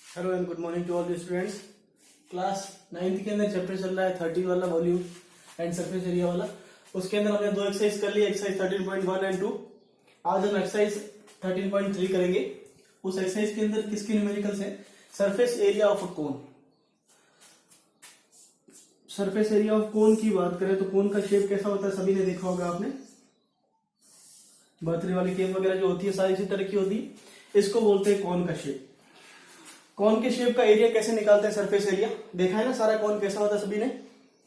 Hello and good morning to all the students. Class 9th के अंदर chapter चल रहा है 13 वाला वॉल्यूम एंड सरफेस एरिया वाला। उसके अंदर हमने दो एक्सरसाइज कर ली, एक्सरसाइज 13.1 एंड 2। आज हम एक्सरसाइज 13.3 करेंगे। उस एक्सरसाइज के अंदर किसके न्यूमेरिकल्स है? Surface area of a cone. Surface area of cone की बात करें तो कोन का शेप कैसा होता है सभी ने देखा होगा आपने। बर्थडे वाली केक वगैरह जो होती है सारी इसी तरह की होती है। इसको बोलते हैं कोन का शेप। कौन के शेप का एरिया कैसे निकालते हैं? सरफेस एरिया देखा है ना, सारा कौन कैसा होता है सभी ने।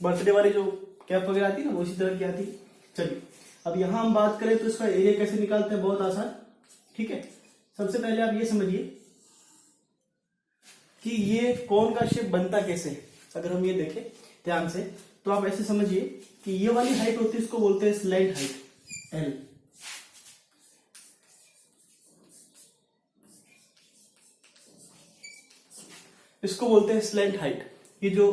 बर्थडे वाली जो कैप वगैरह आती है ना वो इसी तरह की आती है। चलिए अब यहां हम बात करें तो इसका एरिया कैसे निकालते हैं, बहुत आसान। ठीक है, सबसे पहले आप ये समझिए कि ये कौन का शेप बनता कैसे है। अगर हम ये देखें ध्यान से तो आप ऐसे समझिए कि ये वाली हाइट होती है, इसको बोलते हैं स्लैंट हाइट एल। इसको बोलते हैं स्लैंट हाइट। ये जो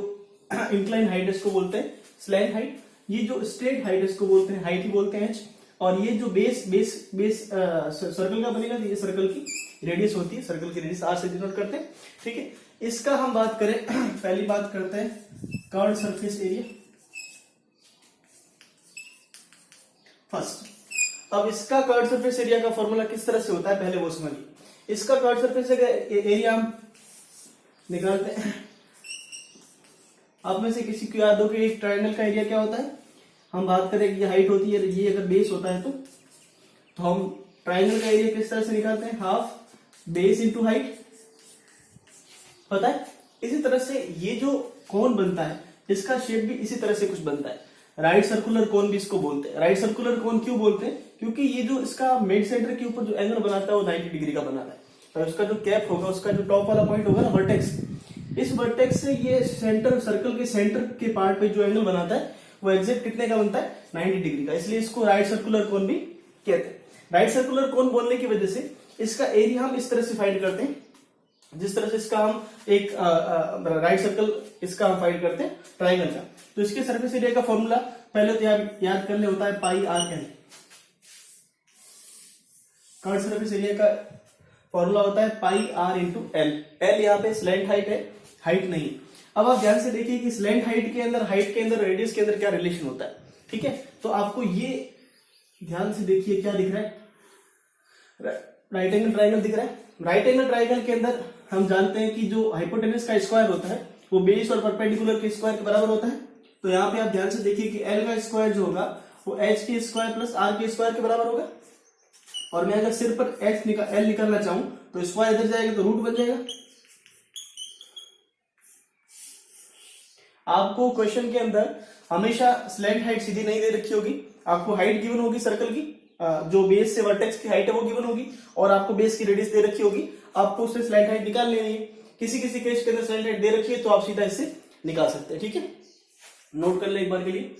इंक्लाइन हाइट है इसको बोलते हैं स्लैंट हाइट। ये जो स्ट्रेट हाइट है इसको बोलते हैं हाइट ही बोलते हैं एच। और ये जो बेस बेस बेस सर्कल का बनेगा तो ये सर्कल की रेडियस होती है, सर्कल की रेडियस आर से डिनोट करते हैं। ठीक है, इसका हम बात करें पहली बात करते हैं कर्व्ड सरफेस एरिया फर्स्ट। अब इसका कर्व्ड सरफेस एरिया का फॉर्मूला किस तरह से होता है पहले वो समझिए। इसका कर्व्ड सरफेस एरिया हम निकालते हैं। आप में से किसी को याद हो कि एक ट्रायंगल का एरिया क्या होता है? हम बात करें कि ये हाइट होती है, ये अगर बेस होता है तो हम ट्रायंगल का एरिया किस तरह से निकालते हैं? Half base into height. पता है, इसी तरह से ये जो कोन बनता है इसका शेप भी इसी तरह से कुछ बनता है। राइट सर्कुलर कोन भी इसको बोलते हैं। राइट सर्कुलर कोन क्यों बोलते हैं? क्योंकि ये जो इसका मिड सेंटर के ऊपर जो एंगल बनाता है वो 90 डिग्री का बनाता है। और उसका जो कैप होगा, उसका जो टॉप वाला पॉइंट होगा ना वर्टेक्स, इस वर्टेक्स से ये सेंटर सर्कल के सेंटर के पार्ट पे जो एंगल बनाता है वो एग्जैक्ट कितने का बनता है? 90 डिग्री का। इसलिए इसको राइट सर्कुलर कोन भी कहते हैं। राइट सर्कुलर कोन बोलने की वजह से इसका एरिया हम इस तरह से फाइंड करते हैं, जिस तरह से इसका हम एक राइट सर्कल इसका हम फाइंड करते हैं ट्राइंगल का। तो इसके सरफेस एरिया का फॉर्मूला पहले तो याद कर ले, होता है pi r l. Curved surface area का फॉर्मूला होता है pi r into l. L यहाँ पे स्लैंट हाइट है, हाइट नहीं। अब आप ध्यान से देखिए कि स्लैंट हाइट के अंदर, हाइट के अंदर, रेडियस के अंदर क्या रिलेशन होता है। ठीक है, तो आपको ये ध्यान से देखिए क्या दिख रहा है? राइट एंगल ट्राइंगल दिख रहा है। राइट एंगल ट्राइंगल के अंदर हम जानते हैं कि जो हाइपोटेनस का स्क्वायर होता है वो बेस और परपेंडिकुलर के स्क्वायर के बराबर होता है। तो यहाँ पे आप ध्यान से देखिए कि एल का स्क्वायर जो होगा वो एच के स्क्वायर प्लस आर के स्क्वायर के बराबर होगा। और मैं अगर सिर पर एल निकालना चाहूं तो स्क्वायर इधर जाएगा तो रूट बन जाएगा। आपको क्वेश्चन के अंदर हमेशा स्लैंट हाइट सीधी नहीं दे रखी होगी, आपको हाइट गिवन होगी सर्कल की, जो बेस से वर्टेक्स की हाइट है वो गिवन होगी, और आपको बेस की रेडियस दे रखी होगी। आपको उससे स्लैंट हाइट निकाल लेनी है। किसी किसी केस के अंदर स्लैंट हाइट दे रखी है तो आप सीधा इससे निकाल सकते हैं। ठीक है, नोट कर ले एक बार के लिए।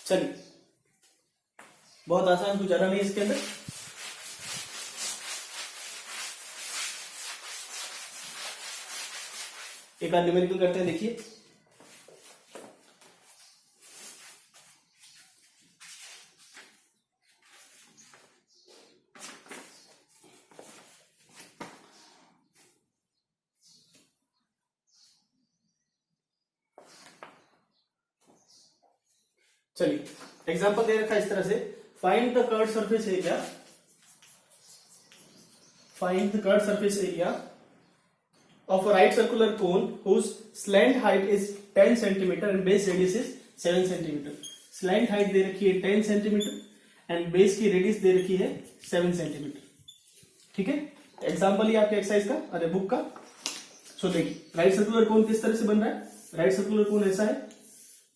चलिए, बहुत आसान, कुछ ज्यादा नहीं इसके अंदर। एक आध न्यूमेरिकल करते हैं, देखिए। चलिए एग्जांपल दे रखा है इस तरह से, find the curved surface area, find the curved surface area of a right circular cone whose slant height is 10 centimetre and base radius is 7 centimetre. Slant height दे रखी है 10 सेंटीमीटर एंड बेस की radius दे रखी है 7 centimetre. ठीक है, example ही आपके एक्सरसाइज का, अरे बुक का। सो देखिए राइट सर्कुलर कोन किस तरह से बन रहा है। राइट सर्कुलर कोन ऐसा है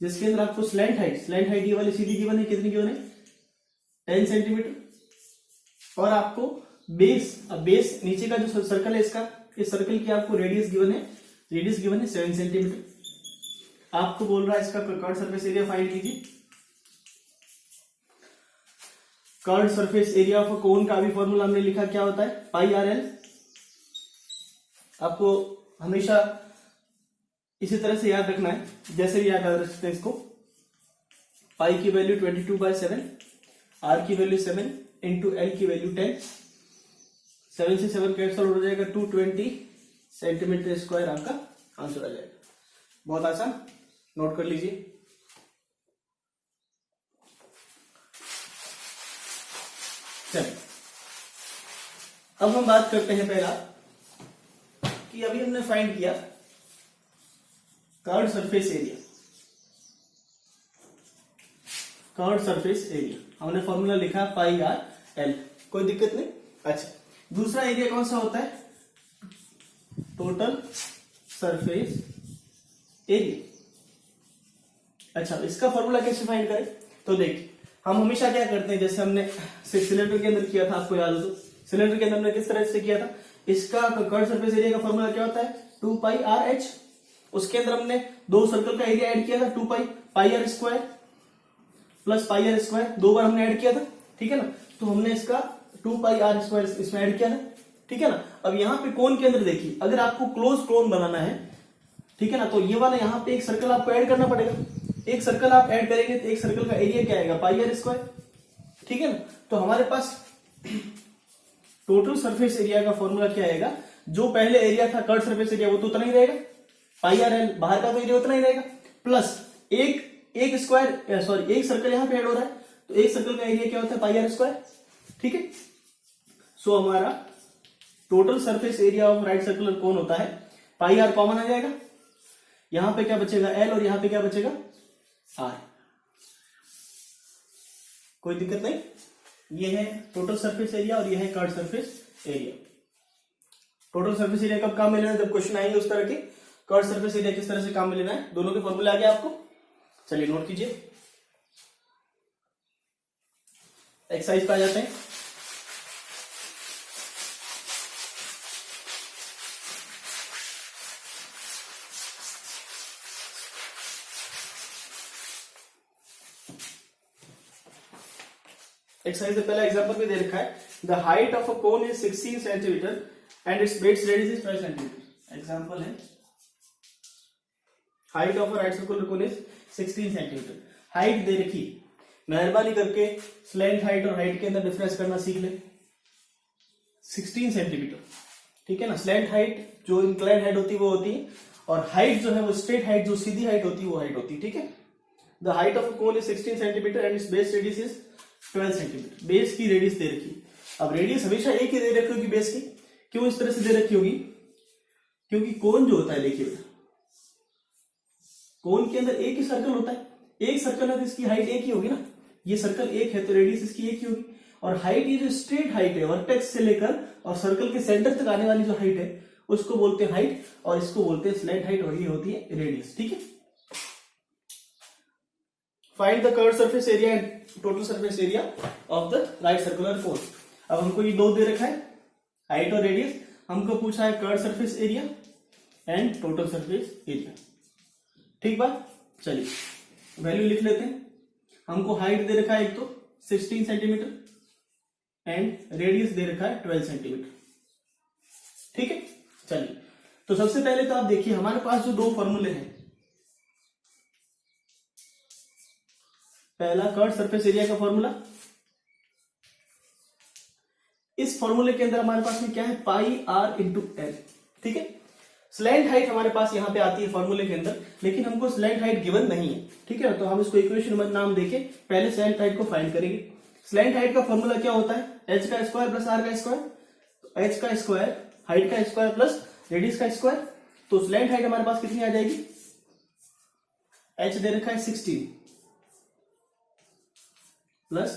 जिसके अंदर आपको स्लैंट हाइट ये वाली सीधी गिवन है, कितनी गिवन है? 10 सेंटीमीटर। और आपको बेस नीचे का जो सर्कल है इसका, इस सर्कल की आपको रेडियस गिवन है, 7 सेंटीमीटर। आपको बोल रहा है इसका कर्व्ड सरफेस एरिया फाइंड कीजिए। Curved surface area of cone का भी फॉर्मूला हमने लिखा, क्या होता है, पाई आर एल। आपको हमेशा इसी तरह से याद रखना है, जैसे भी याद रख सकते हैं इसको। पाई की वैल्यू 22/7, आर की वैल्यू 7 इंटू एल की वैल्यू 10, 7 से 7 कैंसल हो जाएगा, 220 सेंटीमीटर स्क्वायर आपका आंसर आ जाएगा। बहुत आसान, नोट कर लीजिए। चलिए अब हम बात करते हैं पहला कि अभी हमने फाइंड किया curved surface area. Curved surface area हमने फॉर्मूला लिखा पाई आर एल, कोई दिक्कत नहीं। अच्छा, दूसरा एरिया कौन सा होता है, टोटल सरफेस एरिया। अच्छा, इसका फॉर्मूला कैसे फाइंड करें, तो देखिए हम हमेशा क्या करते हैं, जैसे हमने सिलेंडर के अंदर किया था, आपको याद हो तो सिलेंडर के अंदर हमने किस तरह से किया था, इसका कर्व्ड सरफेस एरिया का फॉर्मूला क्या होता है, 2πr h। उसके अंदर हमने दो सर्कल का एरिया ऐड किया था, 2πr square plus πr square, दो बार हमने ऐड किया था, ठीक है ना। तो हमने इसका 2πr स्क्वायर इसमें ऐड किया था, ठीक है ना। अब यहाँ पे कोन के अंदर देखिए, अगर आपको क्लोज कोन बनाना है, ठीक है ना, तो ये वाला यहाँ पे एक सर्कल आपको ऐड करना पड़ेगा। एक सर्कल आप ऐड करेंगे तो एक सर्कल का एरिया क्या आएगा, पाई आर स्क्वायर, ठीक है ना। तो हमारे पास टोटल सरफेस एरिया का फॉर्मूला क्या आएगा, जो पहले एरिया था कर्व्ड सरफेस एरिया वो तो उतना ही रहेगा, पाई आर एल, बाहर का तो एरिया उतना ही रहेगा, प्लस एक स्क्वायर सॉरी एक सर्कल यहाँ पे ऐड हो रहा है, तो एक सर्कल का एरिया क्या होता है, पाई आर स्क्वायर, ठीक है। सो हमारा total surface area of right circular कोन होता है, पाई आर कॉमन आ जाएगा, यहां पे क्या बचेगा एल और यहां पे क्या बचेगा आर, कोई दिक्कत नहीं। ये है टोटल सरफेस एरिया और ये है curved surface area. Total surface area कब काम में लेना है, जब क्वेश्चन आएंगे उस तरह के। कर्व्ड सरफेस एरिया किस तरह से काम में लेना है, दोनों के फॉर्मूले आ गए आपको। चलिए नोट कीजिए, एक्सरसाइज पे आ जाते हैं। एक्सरसाइज पहला एग्जांपल भी दे रखा है, the height of a cone is 16 centimetre and its base radius is 12 centimetre. Example है, height of a right circular cone is 16 centimetre. Height दे रखी, मेहरबानी करके स्लैंट हाइट और हाइट के अंदर डिफरेंस करना सीख ले। 16 सेंटीमीटर, ठीक है ना। स्लैंट हाइट जो इंक्लाइन हाइट होती है वो होती है, और हाइट जो है वो स्ट्रेट हाइट जो सीधी हाइट होती है वो हाइट होती है, ठीक है। The height of a cone is 16 centimetre and its base radius is 12 centimetre. Base की रेडियस दे रखी, अब रेडियस हमेशा एक ही दे रखी होगी बेस की, क्यों इस तरह से दे रखी होगी, क्योंकि कोन जो होता है, देखिए कोन के अंदर एक ही सर्कल होता है, एक सर्कल है तो इसकी हाइट एक ही होगी ना, ये सर्कल एक है तो रेडियस इसकी एक ही होगी। और हाइट ये जो स्ट्रेट हाइट है वर्टेक्स से लेकर और सर्कल के सेंटर तक आने वाली जो हाइट है उसको बोलते हैं हाइट, और इसको बोलते हैं स्लैंट हाइट, और ये होती है रेडियस, ठीक है। Find the curved surface area and total surface area of the right circular कोन। अब हमको ये दो दे रखा है, हाइट और रेडियस, हमको पूछा है curved surface area and total surface area, ठीक बात। चलिए वैल्यू लिख लेते हैं। हमको हाइट दे रखा है एक तो 16 सेंटीमीटर एंड रेडियस दे रखा है 12 सेंटीमीटर, ठीक है। चलिए तो सबसे पहले तो आप देखिए हमारे पास जो दो फॉर्मूले हैं, पहला कर्व्ड सरफेस एरिया का फॉर्मूला, इस फॉर्मूले के अंदर हमारे पास में क्या है, पाई आर इंटू एल, ठीक है। स्लैंट हाइट हमारे पास यहां पे आती है फॉर्मूले के अंदर, लेकिन हमको स्लैंट हाइट गिवन नहीं है, ठीक है। तो हम इसको इक्वेशन नंबर नाम देके पहले स्लैंट हाइट को फाइंड करेंगे। स्लैंट हाइट का फॉर्मूला क्या होता है, एच का स्क्वायर प्लस आर का स्क्वायर। तो एच का स्क्वायर हाइट का स्क्वायर प्लस रेडियस का स्क्वायर, तो स्लैंट हाइट हमारे पास कितनी आ जाएगी, एच दे रखा है 16 प्लस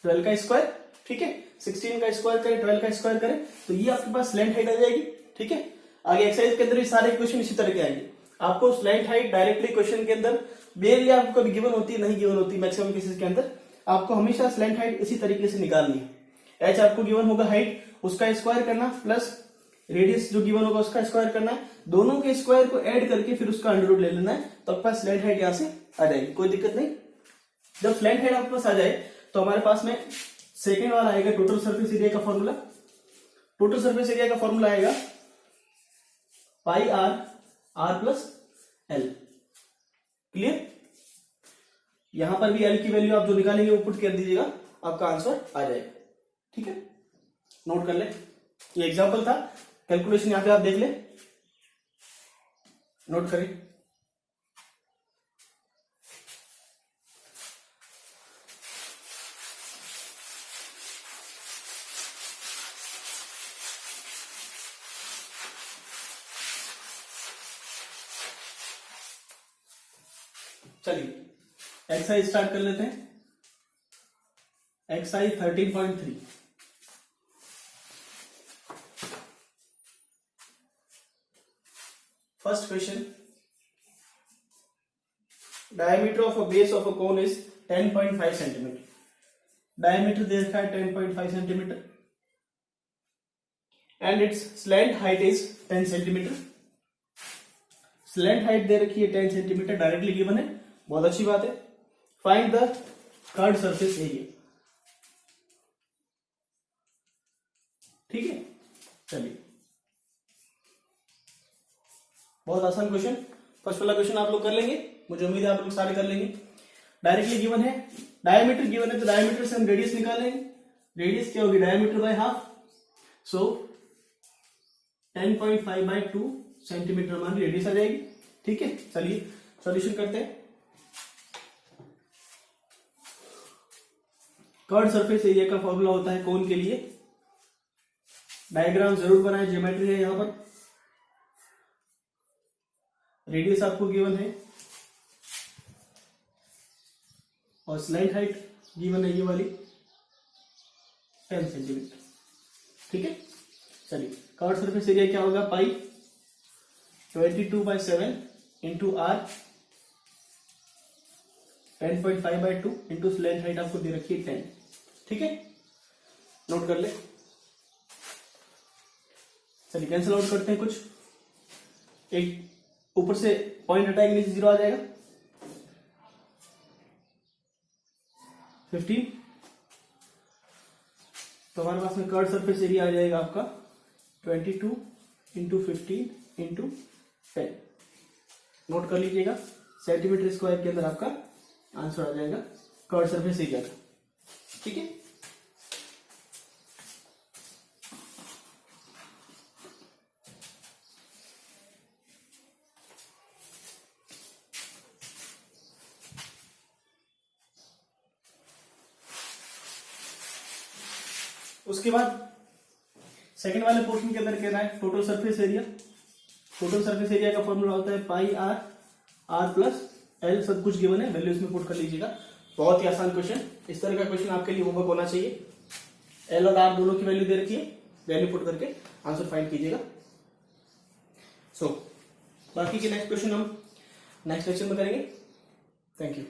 12 का स्क्वायर, ठीक है। 16 का स्क्वायर करें 12 का स्क्वायर करें तो ये आपके पास स्लैंट हाइट आ जाएगी, ठीक है। आगे एक्सरसाइज के अंदर ये सारे इक्वेशन इसी तरह के आएंगे। आपको स्लैंट हाइट डायरेक्टली क्वेश्चन के अंदर बेरली आपको कभी गिवन होती है, नहीं गिवन होती, मैक्सिमम केसेस के अंदर आपको हमेशा स्लैंट हाइट इसी तरीके से निकालनी है। एच आपको गिवन होगा हाइट, उसका स्क्वायर करना प्लस रेडियस जो गिवन होगा उसका स्क्वायर करना है, दोनों के स्क्वायर को ऐड करके फिर उसका अंडर रूट ले लेना है, तो आपके पास स्लैंट हाइट यहां से आ जाएगी, कोई दिक्कत नहीं। जब स्लैंट हाइट आपके पास आ जाए तो हमारे पास में सेकेंड वाला आएगा टोटल सरफेस एरिया का फॉर्मूला। टोटल सरफेस एरिया का फॉर्मूला आएगा pi r r plus l. Clear? यहां पर भी एल की वैल्यू आप जो निकालेंगे वो पुट कर दीजिएगा, आपका आंसर आ जाएगा। ठीक है, नोट कर ले, ये एग्जांपल था, कैलकुलेशन यहां पे आप देख ले, नोट करें। चलिए एक्सरसाइज स्टार्ट कर लेते हैं। Exercise 13.3। First question, diameter of a base of a cone is 10.5 centimetre. Diameter दे रखा है 10.5 centimetre and its slant height is 10 centimetre. Slant height दे रखी है 10 सेंटीमीटर, डायरेक्टली गिवन है, बहुत अच्छी बात है। Find the curved surface area. ठीक है, चलिए बहुत आसान क्वेश्चन। फर्स्ट वाला क्वेश्चन आप लोग कर लेंगे, मुझे उम्मीद है आप लोग सारे कर लेंगे। डायरेक्टली गिवन है, डायमीटर गिवन है, तो डायमीटर से हम रेडियस निकालेंगे। रेडियस क्या होगी? Diameter by half, so 10.5 by 2 centimetre हमारी रेडियस आ जाएगी। ठीक है, चलिए सॉल्यूशन करते हैं। कर्व्ड सरफेस एरिया का फॉर्मूला होता है कोन के लिए। डायग्राम जरूर बनाए, ज्योमेट्री है यहां पर। रेडियस आपको गिवन है और स्लाइड हाइट गिवन है ये वाली 10 सेंटीमीटर। ठीक है, चलिए कर्व्ड सरफेस एरिया क्या होगा? Pi 22/7 into r 10.5/2 into slant height आपको दे रखी है 10। ठीक है, नोट कर ले। चलिए कैंसिल आउट करते हैं कुछ, एक ऊपर से पॉइंट हटाएंगे, नीचे 0 आ जाएगा। 15, तो हमारे पास में कर्व्ड सरफेस एरिया आ जाएगा आपका 22 इंटू 15 इंटू 10। नोट कर लीजिएगा, सेंटीमीटर स्क्वायर के अंदर आपका आंसर आ जाएगा कर्व्ड सरफेस एरिया का। ठीक है, उसके बाद सेकंड वाले पोर्शन के अंदर कहना है total surface area. Total surface area का फॉर्मूला होता है pi r r plus L, सब कुछ गिवन है, वैल्यू इसमें पुट कर लीजिएगा। बहुत ही आसान क्वेश्चन, इस तरह का क्वेश्चन आपके लिए होमवर्क होना चाहिए। एल और आर दोनों की वैल्यू दे रखी है, वैल्यू पुट करके आंसर फाइंड कीजिएगा। सो बाकी के नेक्स्ट क्वेश्चन हम नेक्स्ट लेक्चर में करेंगे। Thank you.